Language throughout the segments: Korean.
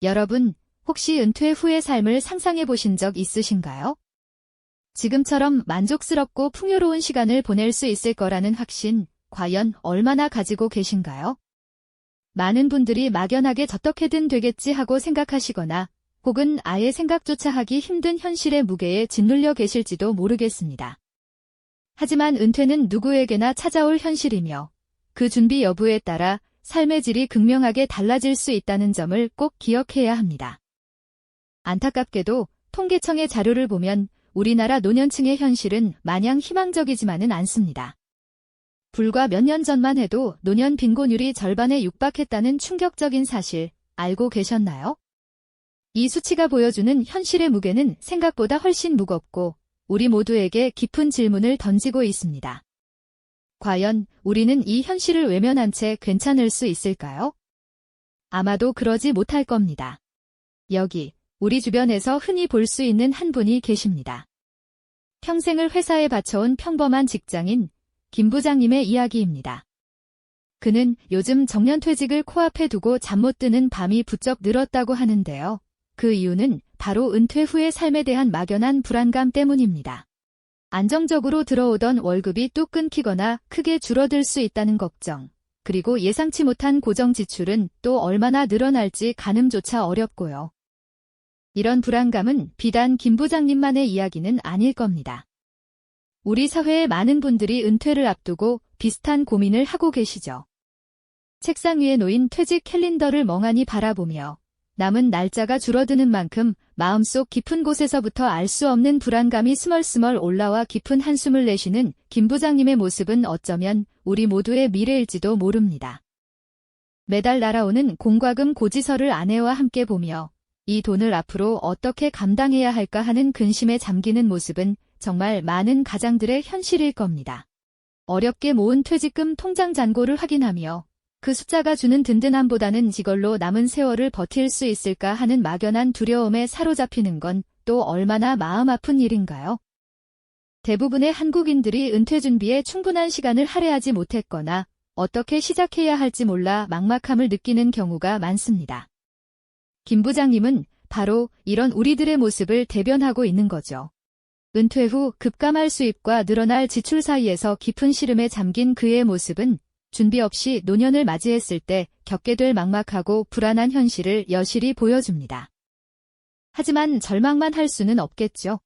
여러분, 혹시 은퇴 후의 삶을 상상해 보신 적 있으신가요? 지금처럼 만족스럽고 풍요로운 시간을 보낼 수 있을 거라는 확신, 과연 얼마나 가지고 계신가요? 많은 분들이 막연하게 어떻게든 되겠지 하고 생각하시거나 혹은 아예 생각조차 하기 힘든 현실의 무게에 짓눌려 계실지도 모르겠습니다. 하지만 은퇴는 누구에게나 찾아올 현실이며 그 준비 여부에 따라 삶의 질이 극명하게 달라질 수 있다는 점을 꼭 기억해야 합니다. 안타깝게도 통계청의 자료를 보면 우리나라 노년층의 현실은 마냥 희망적이지만은 않습니다. 불과 몇 년 전만 해도 노년 빈곤율이 절반에 육박했다는 충격적인 사실 알고 계셨나요? 이 수치가 보여주는 현실의 무게는 생각보다 훨씬 무겁고 우리 모두에게 깊은 질문을 던지고 있습니다. 과연 우리는 이 현실을 외면한 채 괜찮을 수 있을까요? 아마도 그러지 못할 겁니다. 여기 우리 주변에서 흔히 볼 수 있는 한 분이 계십니다. 평생을 회사에 바쳐온 평범한 직장인 김 부장님의 이야기입니다. 그는 요즘 정년퇴직을 코앞에 두고 잠 못 드는 밤이 부쩍 늘었다고 하는데요. 그 이유는 바로 은퇴 후의 삶에 대한 막연한 불안감 때문입니다. 안정적으로 들어오던 월급이 뚝 끊기거나 크게 줄어들 수 있다는 걱정, 그리고 예상치 못한 고정 지출은 또 얼마나 늘어날지 가늠조차 어렵고요. 이런 불안감은 비단 김 부장님만의 이야기는 아닐 겁니다. 우리 사회의 많은 분들이 은퇴를 앞두고 비슷한 고민을 하고 계시죠. 책상 위에 놓인 퇴직 캘린더를 멍하니 바라보며 남은 날짜가 줄어드는 만큼 마음속 깊은 곳에서부터 알 수 없는 불안감이 스멀스멀 올라와 깊은 한숨을 내쉬는 김 부장님의 모습은 어쩌면 우리 모두의 미래일지도 모릅니다. 매달 날아오는 공과금 고지서를 아내와 함께 보며 이 돈을 앞으로 어떻게 감당해야 할까 하는 근심에 잠기는 모습은 정말 많은 가장들의 현실일 겁니다. 어렵게 모은 퇴직금 통장 잔고를 확인하며 그 숫자가 주는 든든함보다는 이걸로 남은 세월을 버틸 수 있을까 하는 막연한 두려움에 사로잡히는 건 또 얼마나 마음 아픈 일인가요? 대부분의 한국인들이 은퇴 준비에 충분한 시간을 할애하지 못했거나 어떻게 시작해야 할지 몰라 막막함을 느끼는 경우가 많습니다. 김 부장님은 바로 이런 우리들의 모습을 대변하고 있는 거죠. 은퇴 후 급감할 수입과 늘어날 지출 사이에서 깊은 시름에 잠긴 그의 모습은 준비 없이 노년을 맞이했을 때 겪게 될 막막하고 불안한 현실을 여실히 보여줍니다. 하지만 절망만 할 수는 없겠죠.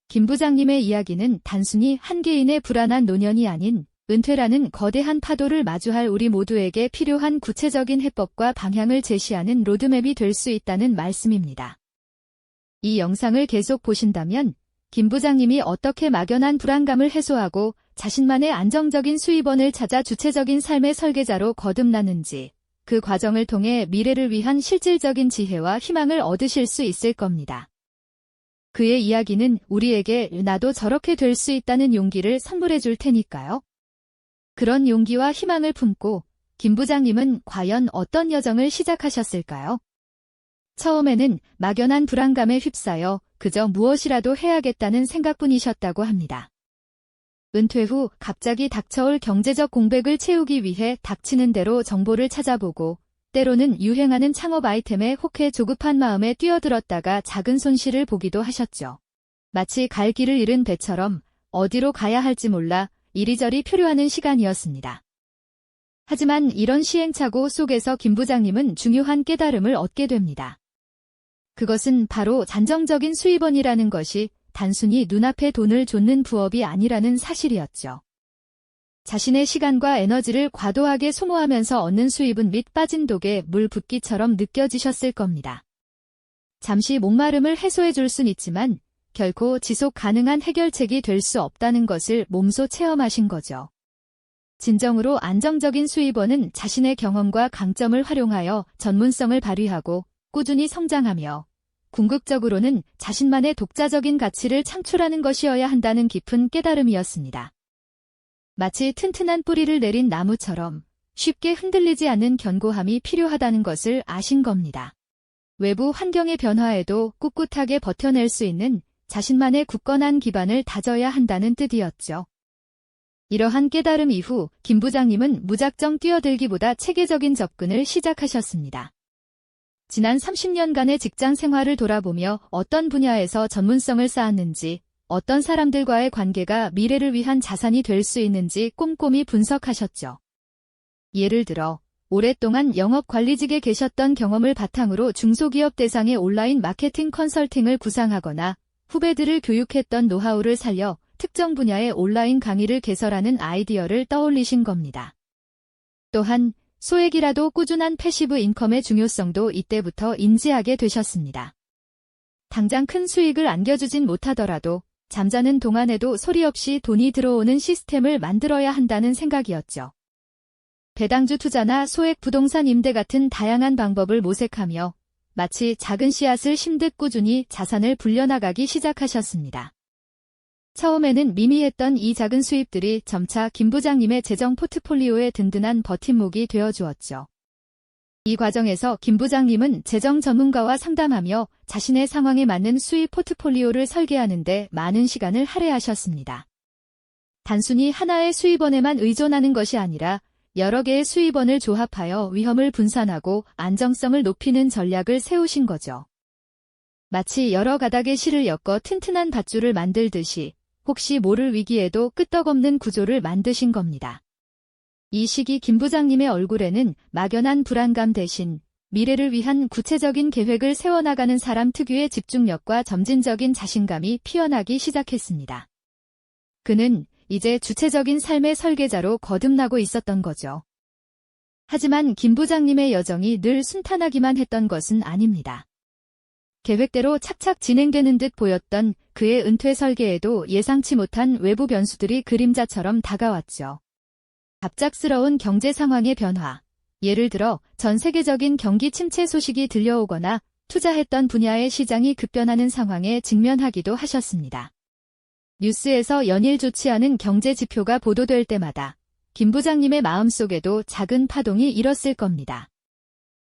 김 부장님의 이야기는 단순히 한 개인의 불안한 노년이 아닌 은퇴라는 거대한 파도를 마주할 우리 모두에게 필요한 구체적인 해법과 방향을 제시하는 로드맵이 될 수 있다는 말씀입니다. 이 영상을 계속 보신다면 김 부장님이 어떻게 막연한 불안감을 해소하고 자신만의 안정적인 수입원을 찾아 주체적인 삶의 설계자로 거듭났는지 그 과정을 통해 미래를 위한 실질적인 지혜와 희망을 얻으실 수 있을 겁니다. 그의 이야기는 우리에게 나도 저렇게 될 수 있다는 용기를 선물해 줄 테니까요. 그런 용기와 희망을 품고 김 부장님은 과연 어떤 여정을 시작하셨을까요? 처음에는 막연한 불안감에 휩싸여 그저 무엇이라도 해야겠다는 생각뿐이셨다고 합니다. 은퇴 후 갑자기 닥쳐올 경제적 공백을 채우기 위해 닥치는 대로 정보를 찾아보고 때로는 유행하는 창업 아이템에 혹해 조급한 마음에 뛰어들었다가 작은 손실을 보기도 하셨죠. 마치 갈 길을 잃은 배처럼 어디로 가야 할지 몰라 이리저리 표류하는 시간이었습니다. 하지만 이런 시행착오 속에서 김 부장님은 중요한 깨달음을 얻게 됩니다. 그것은 바로 안정적인 수입원이라는 것이 단순히 눈앞에 돈을 쫓는 부업이 아니라는 사실이었죠. 자신의 시간과 에너지를 과도하게 소모하면서 얻는 수입은 밑 빠진 독에 물 붓기처럼 느껴지셨을 겁니다. 잠시 목마름을 해소해 줄 순 있지만 결코 지속 가능한 해결책이 될 수 없다는 것을 몸소 체험하신 거죠. 진정으로 안정적인 수입원은 자신의 경험과 강점을 활용하여 전문성을 발휘하고 꾸준히 성장하며 궁극적으로는 자신만의 독자적인 가치를 창출하는 것이어야 한다는 깊은 깨달음이었습니다. 마치 튼튼한 뿌리를 내린 나무처럼 쉽게 흔들리지 않는 견고함이 필요하다는 것을 아신 겁니다. 외부 환경의 변화에도 꿋꿋하게 버텨낼 수 있는 자신만의 굳건한 기반을 다져야 한다는 뜻이었죠. 이러한 깨달음 이후 김 부장님은 무작정 뛰어들기보다 체계적인 접근을 시작하셨습니다. 지난 30년간의 직장 생활을 돌아보며 어떤 분야에서 전문성을 쌓았는지, 어떤 사람들과의 관계가 미래를 위한 자산이 될 수 있는지 꼼꼼히 분석하셨죠. 예를 들어, 오랫동안 영업관리직에 계셨던 경험을 바탕으로 중소기업 대상의 온라인 마케팅 컨설팅을 구상하거나 후배들을 교육했던 노하우를 살려 특정 분야의 온라인 강의를 개설하는 아이디어를 떠올리신 겁니다. 또한 소액이라도 꾸준한 패시브 인컴의 중요성도 이때부터 인지하게 되셨습니다. 당장 큰 수익을 안겨주진 못하더라도 잠자는 동안에도 소리 없이 돈이 들어오는 시스템을 만들어야 한다는 생각이었죠. 배당주 투자나 소액 부동산 임대 같은 다양한 방법을 모색하며 마치 작은 씨앗을 심듯 꾸준히 자산을 불려나가기 시작하셨습니다. 처음에는 미미했던 이 작은 수입들이 점차 김 부장님의 재정 포트폴리오의 든든한 버팀목이 되어주었죠. 이 과정에서 김 부장님은 재정 전문가와 상담하며 자신의 상황에 맞는 수입 포트폴리오를 설계하는 데 많은 시간을 할애하셨습니다. 단순히 하나의 수입원에만 의존하는 것이 아니라 여러 개의 수입원을 조합하여 위험을 분산하고 안정성을 높이는 전략을 세우신 거죠. 마치 여러 가닥의 실을 엮어 튼튼한 밧줄을 만들듯이 혹시 모를 위기에도 끄떡없는 구조를 만드신 겁니다. 이 시기 김 부장님의 얼굴에는 막연한 불안감 대신 미래를 위한 구체적인 계획을 세워나가는 사람 특유의 집중력과 점진적인 자신감이 피어나기 시작했습니다. 그는 이제 주체적인 삶의 설계자로 거듭나고 있었던 거죠. 하지만 김 부장님의 여정이 늘 순탄하기만 했던 것은 아닙니다. 계획대로 착착 진행되는 듯 보였던 그의 은퇴 설계에도 예상치 못한 외부 변수들이 그림자처럼 다가왔죠. 갑작스러운 경제 상황의 변화, 예를 들어 전 세계적인 경기 침체 소식이 들려오거나 투자했던 분야의 시장이 급변하는 상황에 직면하기도 하셨습니다. 뉴스에서 연일 좋지 않은 경제 지표가 보도될 때마다 김 부장님의 마음속에도 작은 파동이 일었을 겁니다.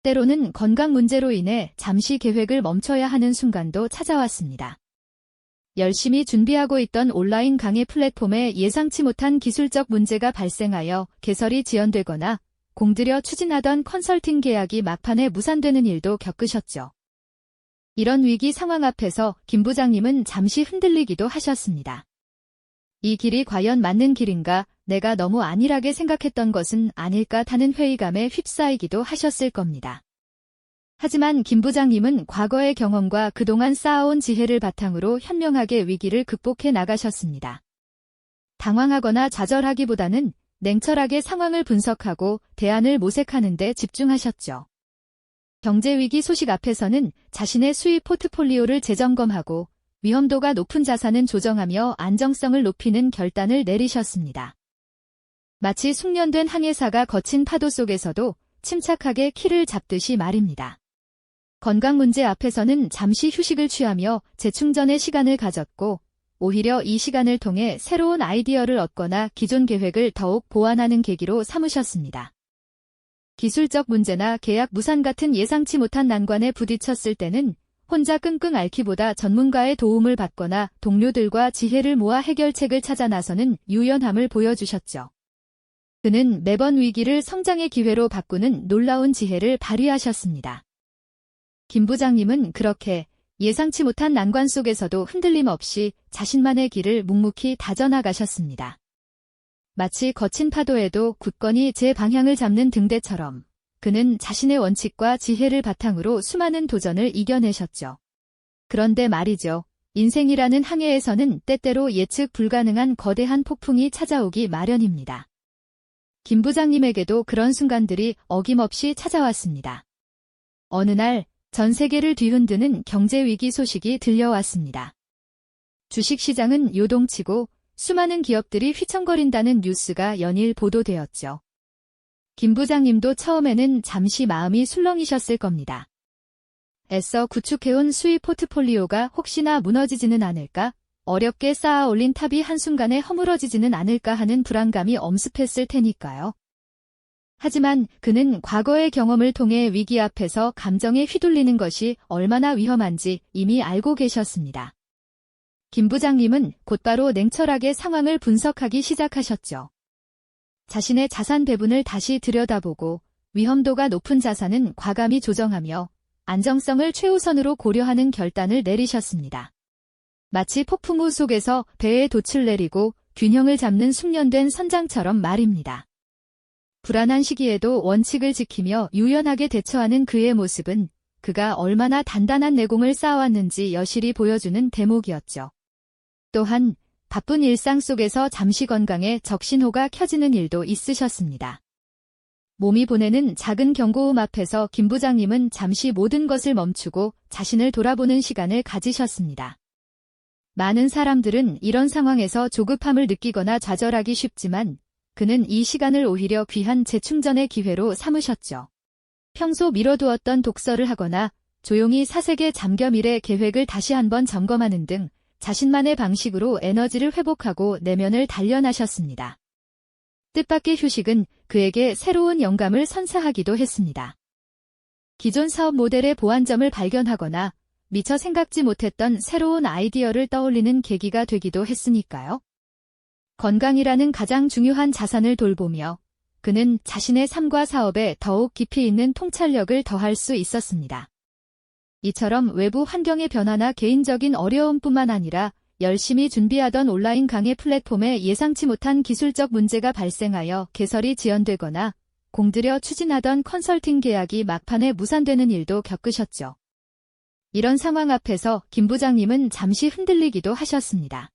때로는 건강 문제로 인해 잠시 계획을 멈춰야 하는 순간도 찾아왔습니다. 열심히 준비하고 있던 온라인 강의 플랫폼에 예상치 못한 기술적 문제가 발생하여 개설이 지연되거나 공들여 추진하던 컨설팅 계약이 막판에 무산되는 일도 겪으셨죠. 이런 위기 상황 앞에서 김 부장님은 잠시 흔들리기도 하셨습니다. 이 길이 과연 맞는 길인가, 내가 너무 안일하게 생각했던 것은 아닐까 하는 회의감에 휩싸이기도 하셨을 겁니다. 하지만 김 부장님은 과거의 경험과 그동안 쌓아온 지혜를 바탕으로 현명하게 위기를 극복해 나가셨습니다. 당황하거나 좌절하기보다는 냉철하게 상황을 분석하고 대안을 모색하는 데 집중하셨죠. 경제위기 소식 앞에서는 자신의 수입 포트폴리오를 재점검하고 위험도가 높은 자산은 조정하며 안정성을 높이는 결단을 내리셨습니다. 마치 숙련된 항해사가 거친 파도 속에서도 침착하게 키를 잡듯이 말입니다. 건강 문제 앞에서는 잠시 휴식을 취하며 재충전의 시간을 가졌고 오히려 이 시간을 통해 새로운 아이디어를 얻거나 기존 계획을 더욱 보완하는 계기로 삼으셨습니다. 기술적 문제나 계약 무산 같은 예상치 못한 난관에 부딪혔을 때는 혼자 끙끙 앓기보다 전문가의 도움을 받거나 동료들과 지혜를 모아 해결책을 찾아 나서는 유연함을 보여주셨죠. 그는 매번 위기를 성장의 기회로 바꾸는 놀라운 지혜를 발휘하셨습니다. 김 부장님은 그렇게 예상치 못한 난관 속에서도 흔들림 없이 자신만의 길을 묵묵히 다져나가셨습니다. 마치 거친 파도에도 굳건히 제 방향을 잡는 등대처럼 그는 자신의 원칙과 지혜를 바탕으로 수많은 도전을 이겨내셨죠. 그런데 말이죠. 인생이라는 항해에서는 때때로 예측 불가능한 거대한 폭풍이 찾아오기 마련입니다. 김 부장님에게도 그런 순간들이 어김없이 찾아왔습니다. 어느 날 전 세계를 뒤흔드는 경제위기 소식이 들려왔습니다. 주식시장은 요동치고 수많은 기업들이 휘청거린다는 뉴스가 연일 보도되었죠. 김 부장님도 처음에는 잠시 마음이 술렁이셨을 겁니다. 애써 구축해온 수입 포트폴리오가 혹시나 무너지지는 않을까, 어렵게 쌓아 올린 탑이 한순간에 허물어지지는 않을까 하는 불안감이 엄습했을 테니까요. 하지만 그는 과거의 경험을 통해 위기 앞에서 감정에 휘둘리는 것이 얼마나 위험한지 이미 알고 계셨습니다. 김 부장님은 곧바로 냉철하게 상황을 분석하기 시작하셨죠. 자신의 자산 배분을 다시 들여다보고 위험도가 높은 자산은 과감히 조정하며 안정성을 최우선으로 고려하는 결단을 내리셨습니다. 마치 폭풍우 속에서 배에 돛을 내리고 균형을 잡는 숙련된 선장처럼 말입니다. 불안한 시기에도 원칙을 지키며 유연하게 대처하는 그의 모습은 그가 얼마나 단단한 내공을 쌓아왔는지 여실히 보여주는 대목이었죠. 또한 바쁜 일상 속에서 잠시 건강에 적신호가 켜지는 일도 있으셨습니다. 몸이 보내는 작은 경고음 앞에서 김 부장님은 잠시 모든 것을 멈추고 자신을 돌아보는 시간을 가지셨습니다. 많은 사람들은 이런 상황에서 조급함을 느끼거나 좌절하기 쉽지만 그는 이 시간을 오히려 귀한 재충전의 기회로 삼으셨죠. 평소 미뤄두었던 독서를 하거나 조용히 사색에 잠겨 미래 계획을 다시 한번 점검하는 등 자신만의 방식으로 에너지를 회복하고 내면을 단련하셨습니다. 뜻밖의 휴식은 그에게 새로운 영감을 선사하기도 했습니다. 기존 사업 모델의 보완점을 발견하거나 미처 생각지 못했던 새로운 아이디어를 떠올리는 계기가 되기도 했으니까요. 건강이라는 가장 중요한 자산을 돌보며 그는 자신의 삶과 사업에 더욱 깊이 있는 통찰력을 더할 수 있었습니다. 이처럼 외부 환경의 변화나 개인적인 어려움뿐만 아니라 열심히 준비하던 온라인 강의 플랫폼에 예상치 못한 기술적 문제가 발생하여 개설이 지연되거나 공들여 추진하던 컨설팅 계약이 막판에 무산되는 일도 겪으셨죠. 이런 상황 앞에서 김 부장님은 잠시 흔들리기도 하셨습니다.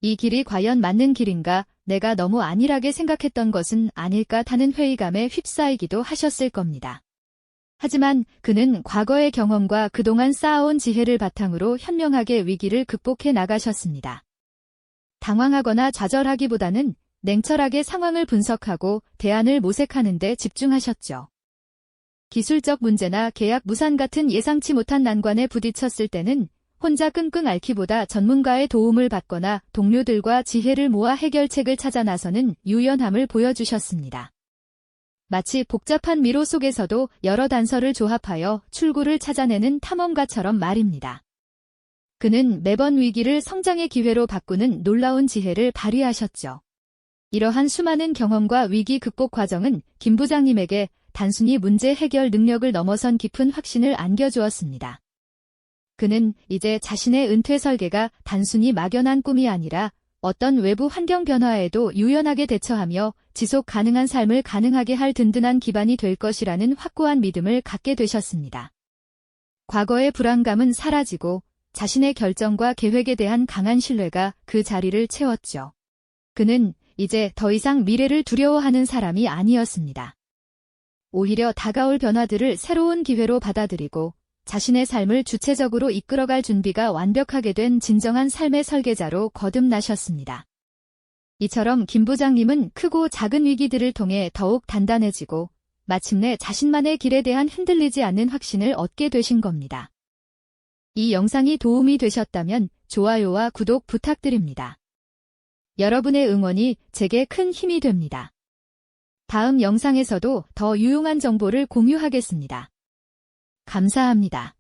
이 길이 과연 맞는 길인가, 내가 너무 안일하게 생각했던 것은 아닐까 하는 회의감에 휩싸이기도 하셨을 겁니다. 하지만 그는 과거의 경험과 그동안 쌓아온 지혜를 바탕으로 현명하게 위기를 극복해 나가셨습니다. 당황하거나 좌절하기보다는 냉철하게 상황을 분석하고 대안을 모색하는 데 집중하셨죠. 기술적 문제나 계약 무산 같은 예상치 못한 난관에 부딪혔을 때는 혼자 끙끙 앓기보다 전문가의 도움을 받거나 동료들과 지혜를 모아 해결책을 찾아 나서는 유연함을 보여주셨습니다. 마치 복잡한 미로 속에서도 여러 단서를 조합하여 출구를 찾아내는 탐험가처럼 말입니다. 그는 매번 위기를 성장의 기회로 바꾸는 놀라운 지혜를 발휘하셨죠. 이러한 수많은 경험과 위기 극복 과정은 김 부장님에게 단순히 문제 해결 능력을 넘어선 깊은 확신을 안겨주었습니다. 그는 이제 자신의 은퇴 설계가 단순히 막연한 꿈이 아니라 어떤 외부 환경 변화에도 유연하게 대처하며 지속 가능한 삶을 가능하게 할 든든한 기반이 될 것이라는 확고한 믿음을 갖게 되셨습니다. 과거의 불안감은 사라지고 자신의 결정과 계획에 대한 강한 신뢰가 그 자리를 채웠죠. 그는 이제 더 이상 미래를 두려워하는 사람이 아니었습니다. 오히려 다가올 변화들을 새로운 기회로 받아들이고 자신의 삶을 주체적으로 이끌어갈 준비가 완벽하게 된 진정한 삶의 설계자로 거듭나셨습니다. 이처럼 김 부장님은 크고 작은 위기들을 통해 더욱 단단해지고 마침내 자신만의 길에 대한 흔들리지 않는 확신을 얻게 되신 겁니다. 이 영상이 도움이 되셨다면 좋아요와 구독 부탁드립니다. 여러분의 응원이 제게 큰 힘이 됩니다. 다음 영상에서도 더 유용한 정보를 공유하겠습니다. 감사합니다.